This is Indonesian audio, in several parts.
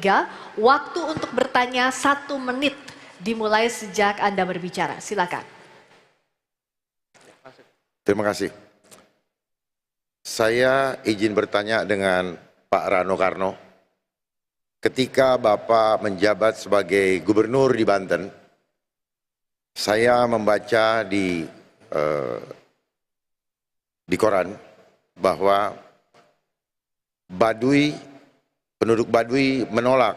3. Waktu untuk bertanya 1 menit dimulai sejak Anda berbicara. Silakan. Terima kasih. Saya izin bertanya dengan Pak Rano Karno. Ketika Bapak menjabat sebagai gubernur di Banten, saya membaca di koran bahwa penduduk Baduy menolak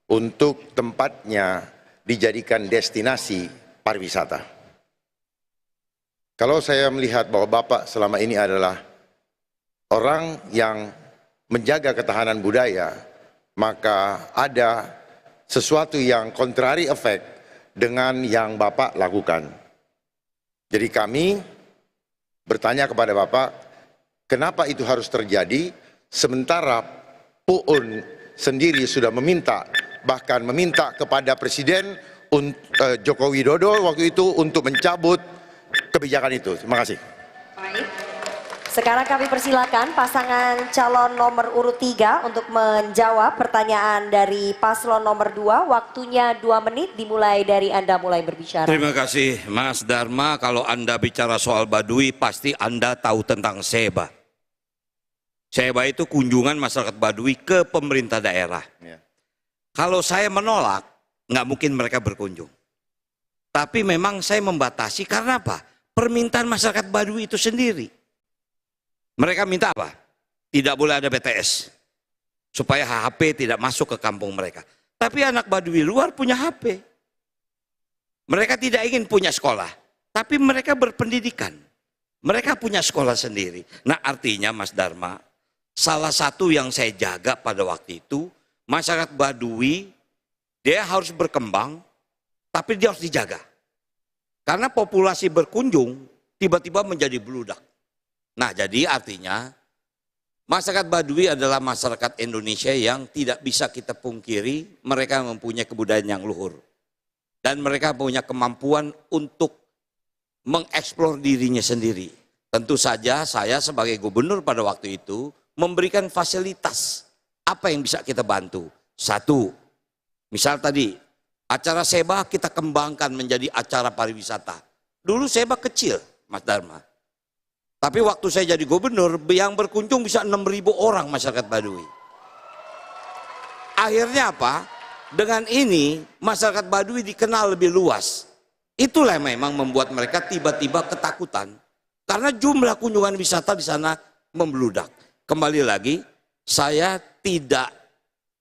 untuk tempatnya dijadikan destinasi pariwisata. Kalau saya melihat bahwa Bapak selama ini adalah orang yang menjaga ketahanan budaya, maka ada sesuatu yang kontrari efek dengan yang Bapak lakukan. Jadi kami bertanya kepada Bapak, kenapa itu harus terjadi sementara PUUN sendiri sudah meminta, bahkan meminta kepada Presiden Joko Widodo waktu itu untuk mencabut kebijakan itu. Terima kasih. Baik. Sekarang kami persilakan pasangan calon nomor urut 3 untuk menjawab pertanyaan dari paslon nomor 2. Waktunya 2 menit dimulai dari Anda mulai berbicara. Terima kasih Mas Dharma. Kalau Anda bicara soal Baduy pasti Anda tahu tentang SEBA. SEBA itu kunjungan masyarakat Baduy ke pemerintah daerah. Ya. Kalau saya menolak, nggak mungkin mereka berkunjung. Tapi memang saya membatasi karena apa? Permintaan masyarakat Baduy itu sendiri. Mereka minta apa? Tidak boleh ada BTS. Supaya HP tidak masuk ke kampung mereka. Tapi anak Baduy luar punya HP. Mereka tidak ingin punya sekolah. Tapi mereka berpendidikan. Mereka punya sekolah sendiri. Nah artinya Mas Dharma, salah satu yang saya jaga pada waktu itu, masyarakat Baduy, dia harus berkembang, tapi dia harus dijaga. Karena populasi berkunjung, tiba-tiba menjadi bludak. Nah jadi artinya masyarakat Baduy adalah masyarakat Indonesia yang tidak bisa kita pungkiri, mereka mempunyai kebudayaan yang luhur. Dan mereka punya kemampuan untuk mengeksplor dirinya sendiri. Tentu saja saya sebagai gubernur pada waktu itu memberikan fasilitas apa yang bisa kita bantu. 1, misal tadi acara SEBA kita kembangkan menjadi acara pariwisata. Dulu SEBA kecil Mas Dharma. Tapi waktu saya jadi gubernur, yang berkunjung bisa 6.000 orang masyarakat Baduy. Akhirnya apa? Dengan ini, masyarakat Baduy dikenal lebih luas. Itulah yang memang membuat mereka tiba-tiba ketakutan. Karena jumlah kunjungan wisata di sana membludak. Kembali lagi, saya tidak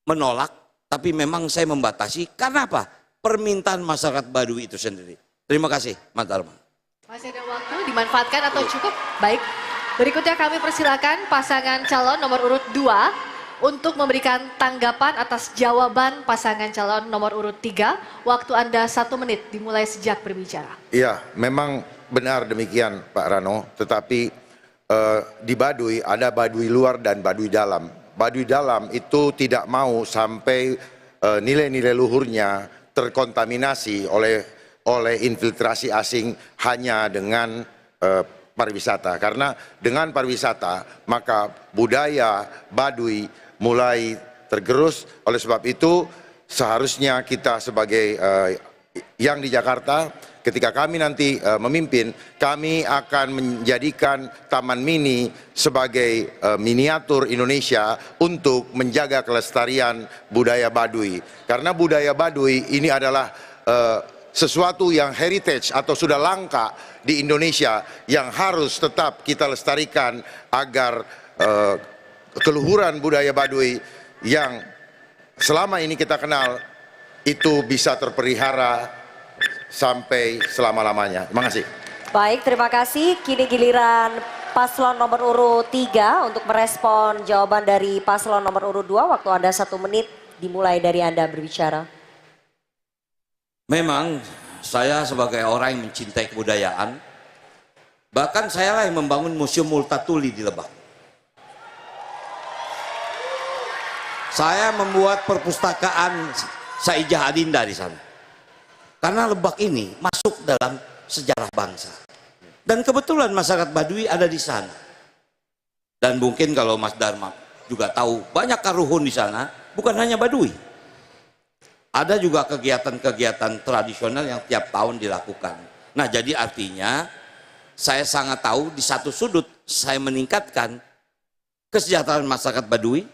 menolak, tapi memang saya membatasi. Karena apa? Permintaan masyarakat Baduy itu sendiri. Terima kasih, Mas Dharma. Masih ada waktu, dimanfaatkan atau cukup? Baik, berikutnya kami persilakan pasangan calon nomor urut 2 untuk memberikan tanggapan atas jawaban pasangan calon nomor urut 3. Waktu Anda 1 menit dimulai sejak berbicara. Iya, memang benar demikian Pak Rano, tetapi di Baduy ada Baduy luar dan Baduy dalam. Baduy dalam itu tidak mau sampai nilai-nilai luhurnya terkontaminasi oleh infiltrasi asing hanya dengan pariwisata. Karena dengan pariwisata maka budaya Baduy mulai tergerus. Oleh sebab itu seharusnya kita sebagai yang di Jakarta, ketika kami nanti memimpin, kami akan menjadikan Taman Mini sebagai miniatur Indonesia untuk menjaga kelestarian budaya Baduy. Karena budaya Baduy ini adalah sesuatu yang heritage atau sudah langka di Indonesia yang harus tetap kita lestarikan agar keluhuran budaya Baduy yang selama ini kita kenal itu bisa terpelihara sampai selama-lamanya. Terima kasih. Baik, terima kasih. Kini giliran paslon nomor urut 3 untuk merespon jawaban dari paslon nomor urut 2. Waktu Anda 1 menit dimulai dari Anda berbicara. Memang saya sebagai orang yang mencintai kebudayaan, bahkan saya lah yang membangun Museum Multatuli di Lebak. Saya membuat perpustakaan Saijah Adinda di sana. Karena Lebak ini masuk dalam sejarah bangsa. Dan kebetulan masyarakat Baduy ada di sana. Dan mungkin kalau Mas Dharma juga tahu, banyak karuhun di sana, bukan hanya Baduy. Ada juga kegiatan-kegiatan tradisional yang tiap tahun dilakukan. Nah, jadi artinya saya sangat tahu di satu sudut saya meningkatkan kesejahteraan masyarakat Baduy.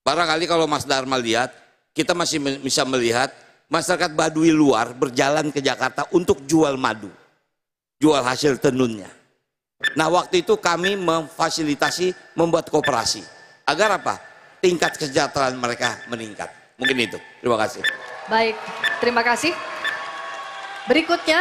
Barangkali kalau Mas Dharma lihat, kita masih bisa melihat masyarakat Baduy luar berjalan ke Jakarta untuk jual madu, jual hasil tenunnya. Nah, waktu itu kami memfasilitasi membuat koperasi. Agar apa? Tingkat kesejahteraan mereka meningkat. Mungkin itu. Terima kasih. Baik, terima kasih. Berikutnya